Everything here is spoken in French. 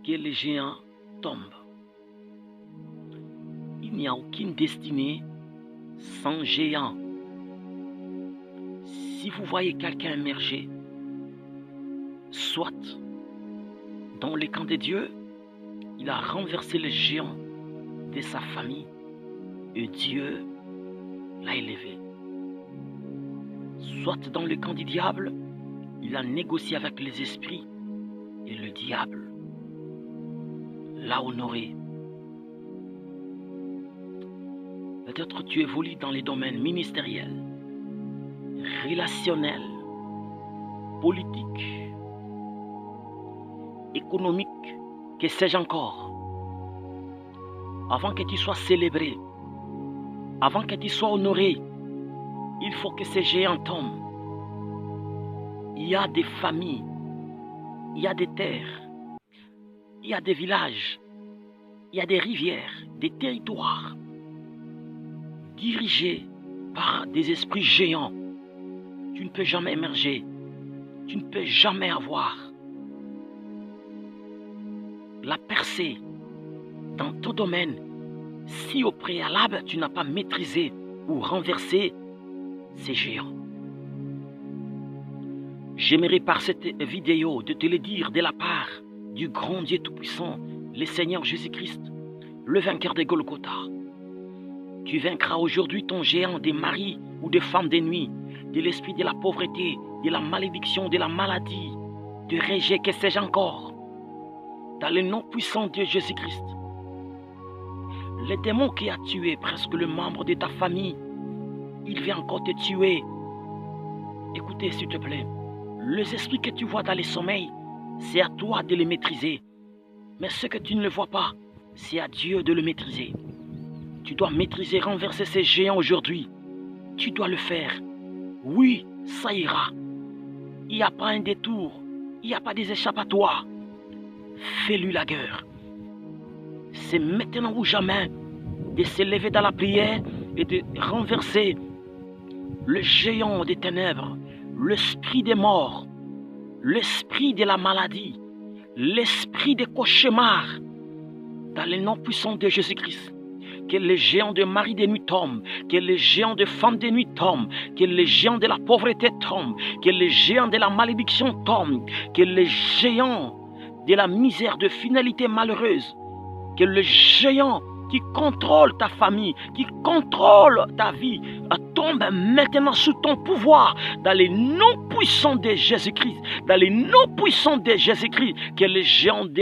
que les géants tombent. Il n'y a aucune destinée sans géant. Si vous voyez quelqu'un émerger, soit dans le camp de Dieu, il a renversé les géants de sa famille et Dieu l'a élevé. Soit dans le camp du diable, il a négocié avec les esprits et le diable l'a honoré. Peut-être tu évolues dans les domaines ministériels, relationnels, politiques, économiques, que sais-je encore. Avant que tu sois célébré, avant que tu sois honoré, il faut que ces géants tombent. Il y a des familles, il y a des terres, il y a des villages, il y a des rivières, des territoires dirigés par des esprits géants. Tu ne peux jamais émerger, tu ne peux jamais avoir la percée dans ton domaine si au préalable tu n'as pas maîtrisé ou renversé ces géants. J'aimerais par cette vidéo de te le dire de la part du grand Dieu Tout-Puissant, le Seigneur Jésus-Christ, le vainqueur de Golgotha. Tu vaincras aujourd'hui ton géant des maris ou des femmes de nuit, de l'esprit de la pauvreté, de la malédiction, de la maladie, de rejet, que sais-je encore. Dans le nom puissant de Jésus-Christ. Le démon qui a tué presque le membre de ta famille, il vient encore te tuer. Écoutez s'il te plaît, les esprits que tu vois dans les sommeils, c'est à toi de les maîtriser. Mais ce que tu ne le vois pas, c'est à Dieu de le maîtriser. Tu dois maîtriser, renverser ces géants aujourd'hui. Tu dois le faire. Oui, ça ira. Il n'y a pas un détour. Il n'y a pas des échappatoires. Fais-lui la guerre. C'est maintenant ou jamais de se lever dans la prière et de renverser le géant des ténèbres, l'esprit des morts, l'esprit de la maladie, l'esprit des cauchemars, dans le nom puissant de Jésus-Christ. Que les géants de mari de nuit tombent, que les géants de femmes de nuit tombent, que les géants de la pauvreté tombent, que les géants de la malédiction tombent, que les géants de la misère, de finalité malheureuse, que le géant qui contrôle ta famille, qui contrôle ta vie, tombe maintenant sous ton pouvoir, dans les noms puissants de Jésus-Christ, dans les noms puissants de Jésus-Christ, que les géants